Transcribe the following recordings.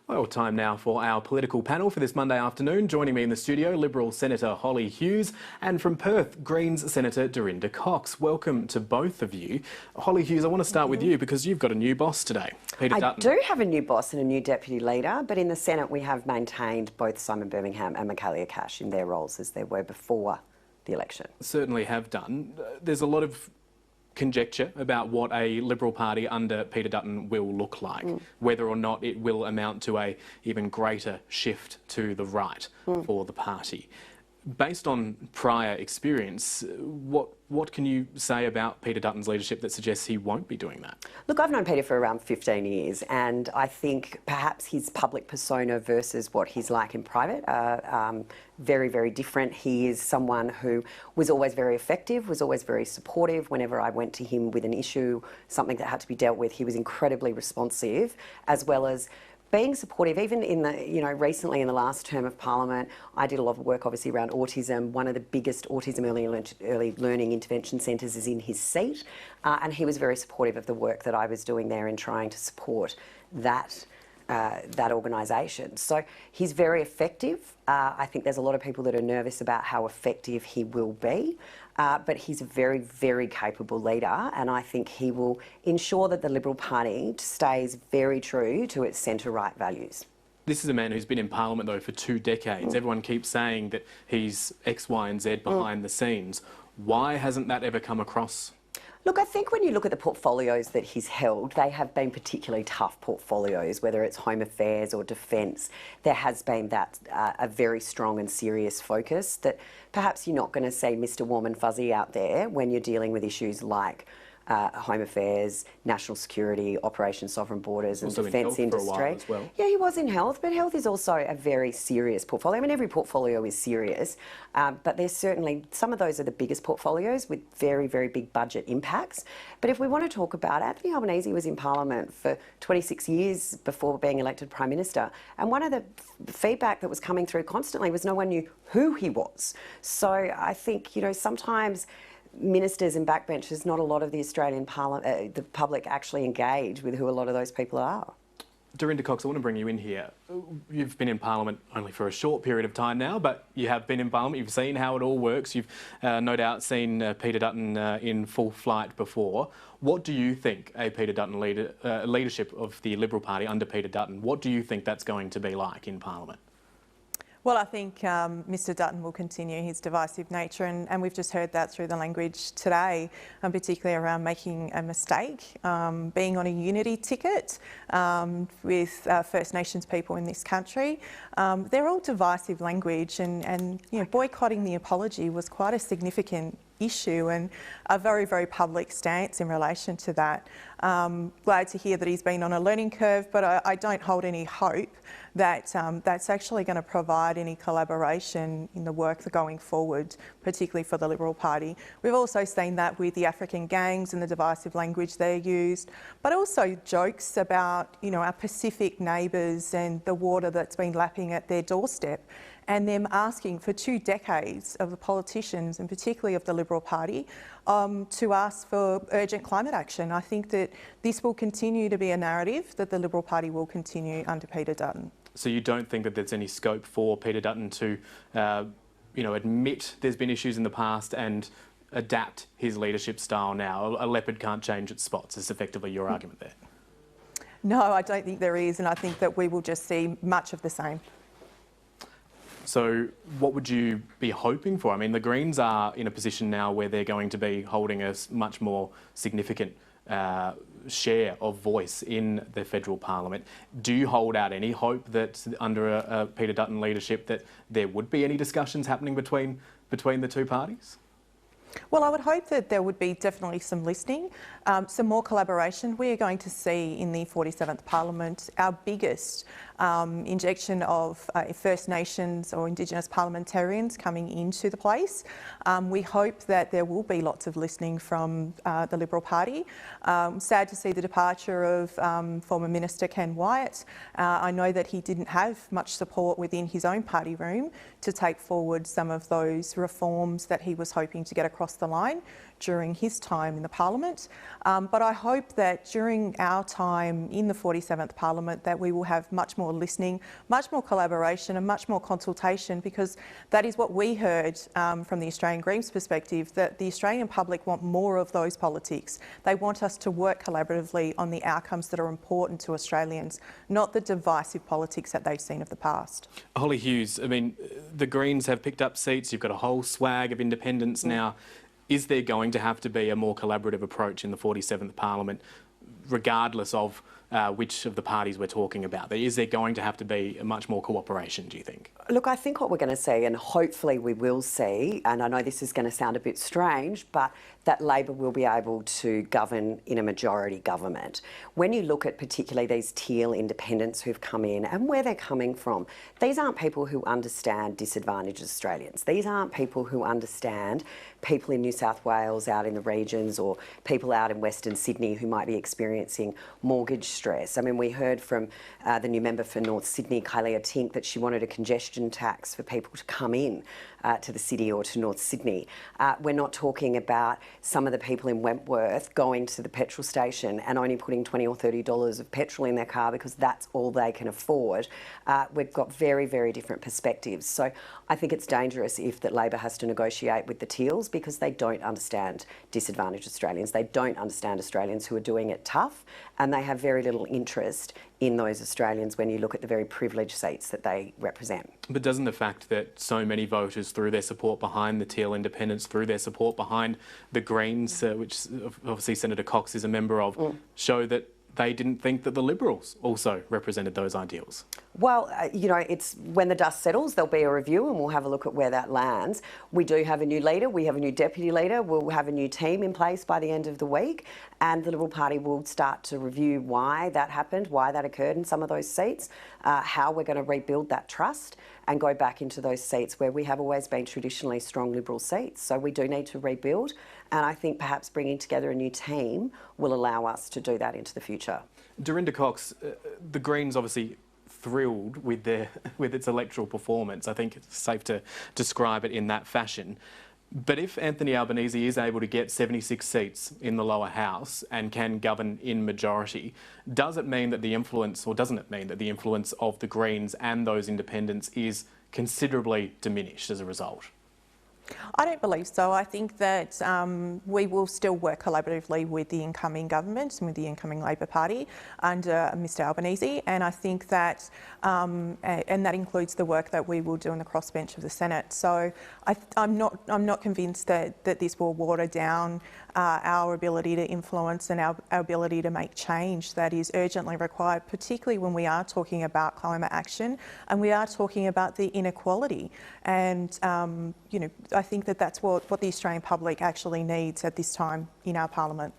Well, time now for our political panel for this Monday afternoon. Joining me in the studio, Liberal Senator Holly Hughes, and from Perth, Greens Senator Dorinda Cox. Welcome to both of you. Holly Hughes, I want to start with you because you've got a new boss today, Peter Dutton. I do have a new boss and a new deputy leader, but in the Senate we have maintained both Simon Birmingham and Michaelia Cash in their roles as they were before the election. Certainly have done. There's a lot of conjecture about what a Liberal Party under Peter Dutton will look like, whether or not it will amount to a even greater shift to the right for the party. Based on prior experience, what can you say about Peter Dutton's leadership that suggests he won't be doing that? Look, I've known Peter for around 15 years, and I think perhaps his public persona versus what he's like in private are very, very different. He is someone who was always very effective, was always very supportive. Whenever I went to him with an issue, something that had to be dealt with, he was incredibly responsive, as well as being supportive. Even in the, recently in the last term of Parliament, I did a lot of work obviously around autism. One of the biggest autism early learning intervention centres is in his seat, and he was very supportive of the work that I was doing there in trying to support that organisation. So he's very effective. I think there's a lot of people that are nervous about how effective he will be, but he's a very, very capable leader, and I think he will ensure that the Liberal Party stays very true to its centre-right values. This is a man who's been in Parliament, though, for 2 decades. Everyone keeps saying that he's X, Y and Z behind the scenes. Why hasn't that ever come across? Look, I think when you look at the portfolios that he's held, they have been particularly tough portfolios, whether it's home affairs or defence. There has been that a very strong and serious focus that perhaps you're not going to see Mr Warm and Fuzzy out there when you're dealing with issues like home affairs, national security, Operation Sovereign Borders and defence industry. Well. Yeah, he was in health, but health is also a very serious portfolio. I mean, every portfolio is serious, but there's certainly, some of those are the biggest portfolios with very, very big budget impacts. But if we want to talk about, Anthony Albanese was in Parliament for 26 years before being elected Prime Minister, and one of the feedback that was coming through constantly was no one knew who he was. So I think, sometimes ministers and backbenchers, not a lot of the Australian the public actually engage with who a lot of those people are. Dorinda Cox, I want to bring you in here. You've been in Parliament only for a short period of time now, but you have been in Parliament. You've seen how it all works. You've no doubt seen Peter Dutton in full flight before. What do you think a Peter Dutton leadership of the Liberal Party under Peter Dutton, what do you think that's going to be like in Parliament? Well, I think Mr Dutton will continue his divisive nature, and we've just heard that through the language today, particularly around making a mistake, being on a unity ticket with First Nations people in this country. They're all divisive language, and boycotting the apology was quite a significant issue and a very, very public stance in relation to that. Glad to hear that he's been on a learning curve, but I don't hold any hope that that's actually going to provide any collaboration in the work going forward, particularly for the Liberal Party. We've also seen that with the African gangs and the divisive language they're used, but also jokes about, our Pacific neighbours and the water that's been lapping at their doorstep, and them asking for 2 decades of the politicians, and particularly of the Liberal Party, to ask for urgent climate action. I think that this will continue to be a narrative that the Liberal Party will continue under Peter Dutton. So you don't think that there's any scope for Peter Dutton to, admit there's been issues in the past and adapt his leadership style now? A leopard can't change its spots, is effectively your argument there. No, I don't think there is, and I think that we will just see much of the same. So what would you be hoping for? I mean, the Greens are in a position now where they're going to be holding a much more significant share of voice in the federal parliament. Do you hold out any hope that under a Peter Dutton leadership that there would be any discussions happening between the two parties? Well, I would hope that there would be definitely some listening, some more collaboration. We are going to see in the 47th Parliament our biggest injection of First Nations or Indigenous parliamentarians coming into the place. We hope that there will be lots of listening from the Liberal Party. Sad to see the departure of former Minister Ken Wyatt. I know that he didn't have much support within his own party room to take forward some of those reforms that he was hoping to get across across the line during his time in the Parliament. But I hope that during our time in the 47th Parliament that we will have much more listening, much more collaboration and much more consultation, because that is what we heard from the Australian Greens perspective, that the Australian public want more of those politics. They want us to work collaboratively on the outcomes that are important to Australians, not the divisive politics that they've seen of the past. Holly Hughes, I mean, the Greens have picked up seats. You've got a whole swag of independents now. Is there going to have to be a more collaborative approach in the 47th Parliament, regardless of which of the parties we're talking about? Is there going to have to be much more cooperation, do you think? Look, I think what we're going to see, and hopefully we will see, and I know this is going to sound a bit strange, but that Labor will be able to govern in a majority government. When you look at particularly these teal independents who've come in and where they're coming from, these aren't people who understand disadvantaged Australians. These aren't people who understand people in New South Wales out in the regions, or people out in Western Sydney who might be experiencing mortgage stress. I mean, we heard from the new member for North Sydney, Kylie Tink, that she wanted a congestion tax for people to come in to the city or to North Sydney. We're not talking about some of the people in Wentworth going to the petrol station and only putting $20 or $30 of petrol in their car because that's all they can afford. We've got very, very different perspectives. So I think it's dangerous if that Labor has to negotiate with the Teals, because they don't understand disadvantaged Australians. They don't understand Australians who are doing it tough, and they have very little interest in those Australians when you look at the very privileged seats that they represent. But doesn't the fact that so many voters, through their support behind the Teal independents, through their support behind the Greens, which obviously Senator Cox is a member of, show that they didn't think that the Liberals also represented those ideals? Well, you know, it's when the dust settles, there'll be a review and we'll have a look at where that lands. We do have a new leader, we have a new deputy leader, we'll have a new team in place by the end of the week, and the Liberal Party will start to review why that happened, why that occurred in some of those seats, how we're going to rebuild that trust and go back into those seats where we have always been traditionally strong Liberal seats. So we do need to rebuild, and I think perhaps bringing together a new team will allow us to do that into the future. Dorinda Cox, the Greens obviously thrilled with its electoral performance. I think it's safe to describe it in that fashion. But if Anthony Albanese is able to get 76 seats in the lower house and can govern in majority, does it mean that the influence, or doesn't it mean that the influence of the Greens and those independents is considerably diminished as a result? I don't believe so. I think that we will still work collaboratively with the incoming government and with the incoming Labor Party under Mr Albanese, and I think that, and that includes the work that we will do in the crossbench of the Senate. So I'm not convinced that this will water down our ability to influence and our ability to make change that is urgently required, particularly when we are talking about climate action and we are talking about the inequality. And you know, I think that that's what the Australian public actually needs at this time in our Parliament.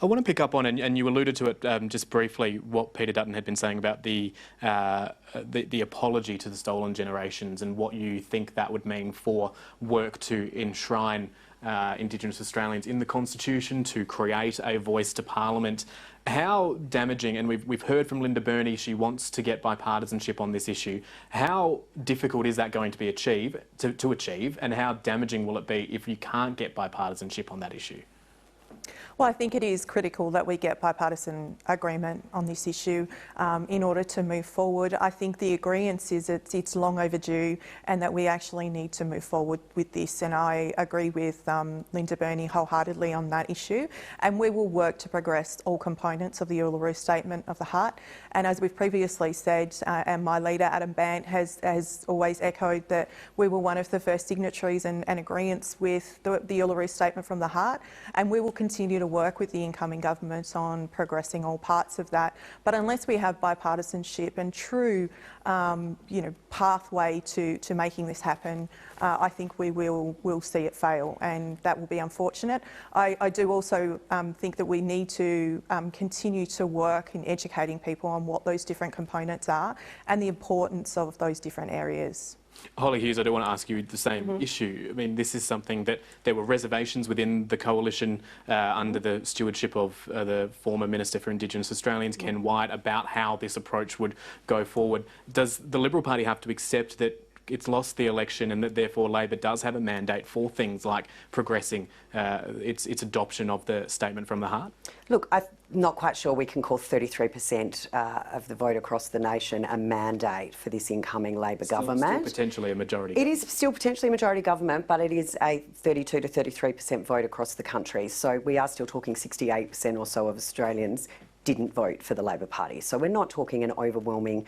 I want to pick up on, and you alluded to it just briefly, what Peter Dutton had been saying about the apology to the stolen generations and what you think that would mean for work to enshrine Indigenous Australians in the Constitution, to create a voice to Parliament. How damaging, and we've heard from Linda Burney, she wants to get bipartisanship on this issue. How difficult is that going to be to achieve, and how damaging will it be if you can't get bipartisanship on that issue? Well, I think it is critical that we get bipartisan agreement on this issue in order to move forward. I think the agreement is it's long overdue and that we actually need to move forward with this, and I agree with Linda Burney wholeheartedly on that issue, and we will work to progress all components of the Uluru Statement of the Heart. And as we've previously said, and my leader Adam Bant has always echoed, that we were one of the first signatories and agreeants with the Uluru Statement from the Heart, and we will continue to work with the incoming government on progressing all parts of that. But unless we have bipartisanship and true pathway to making this happen, I think we will see it fail, and that will be unfortunate. I do also think that we need to continue to work in educating people on what those different components are and the importance of those different areas. Holly Hughes, I do want to ask you the same issue. I mean, this is something that there were reservations within the coalition under the stewardship of the former Minister for Indigenous Australians, Ken White, about how this approach would go forward. Does the Liberal Party have to accept that it's lost the election and that therefore Labor does have a mandate for things like progressing its adoption of the Statement from the Heart? Look, I'm not quite sure we can call 33% of the vote across the nation a mandate for this incoming Labor government. Still potentially a majority. It is still potentially a majority government, but it is a 32 to 33% vote across the country. So we are still talking 68% or so of Australians didn't vote for the Labor Party. So we're not talking an overwhelming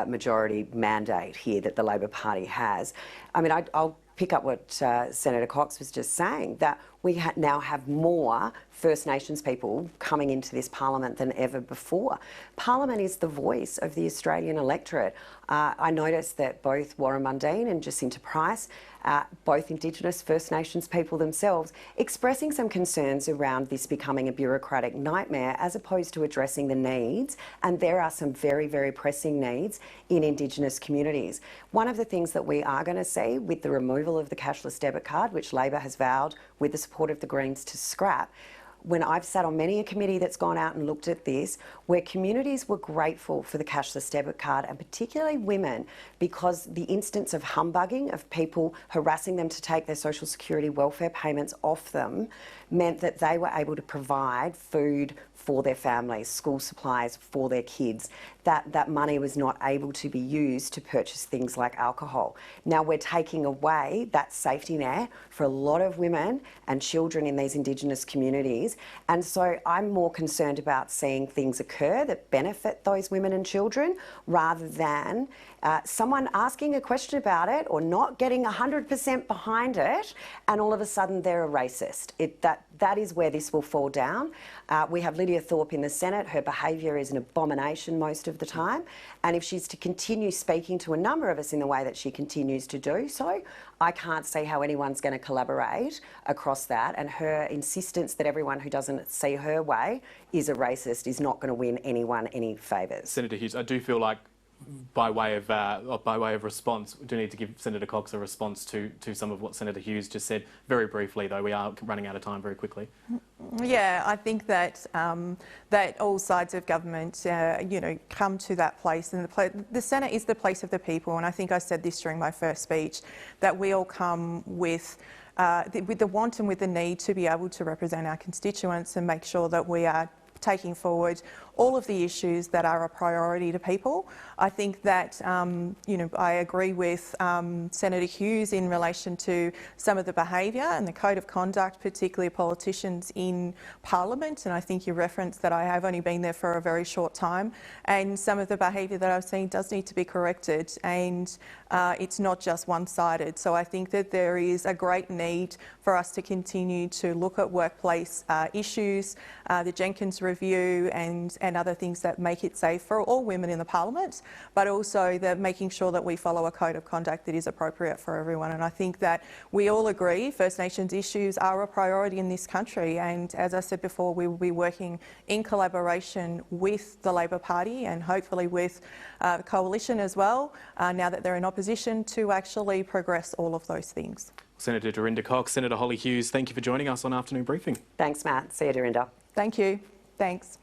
majority mandate here that the Labor Party has. I mean, I'll pick up what Senator Cox was just saying, that we now have more First Nations people coming into this parliament than ever before. Parliament is the voice of the Australian electorate. I noticed that both Warren Mundine and Jacinta Price, both Indigenous First Nations people themselves, expressing some concerns around this becoming a bureaucratic nightmare as opposed to addressing the needs. And there are some very, very pressing needs in Indigenous communities. One of the things that we are going to see with the removal of the cashless debit card, which Labor has vowed with the support of the Greens to scrap, when I've sat on many a committee that's gone out and looked at this, where communities were grateful for the cashless debit card, and particularly women, because the instance of humbugging, of people harassing them to take their social security welfare payments off them, meant that they were able to provide food for their families, school supplies for their kids. That money was not able to be used to purchase things like alcohol. Now we're taking away that safety net for a lot of women and children in these Indigenous communities. And so I'm more concerned about seeing things occur that benefit those women and children, rather than someone asking a question about it or not getting 100% behind it, and all of a sudden they're a racist. That is where this will fall down. We have Lydia Thorpe in the Senate. Her behaviour is an abomination most of the time. And if she's to continue speaking to a number of us in the way that she continues to do so, I can't see how anyone's going to collaborate across that. And her insistence that everyone who doesn't see her way is a racist is not going to win anyone any favours. Senator Hughes, I do feel like by way of response, we do need to give Senator Cox a response to some of what Senator Hughes just said. Very briefly, though, we are running out of time very quickly. Yeah, I think that that all sides of government, come to that place, and the Senate is the place of the people. And I think I said this during my first speech, that we all come with the want and with the need to be able to represent our constituents and make sure that we are taking forward all of the issues that are a priority to people. I think that, I agree with Senator Hughes in relation to some of the behaviour and the code of conduct, particularly politicians in Parliament. And I think you referenced that I have only been there for a very short time, and some of the behaviour that I've seen does need to be corrected, and it's not just one-sided. So I think that there is a great need for us to continue to look at workplace issues, the Jenkins Review and other things that make it safe for all women in the Parliament, but also making sure that we follow a code of conduct that is appropriate for everyone. And I think that we all agree First Nations issues are a priority in this country, and as I said before, we will be working in collaboration with the Labor Party and hopefully with the Coalition as well, now that they're in opposition, to actually progress all of those things. Senator Dorinda Cox, Senator Holly Hughes, thank you for joining us on Afternoon Briefing. Thanks, Matt. See you, Dorinda. Thank you. Thanks.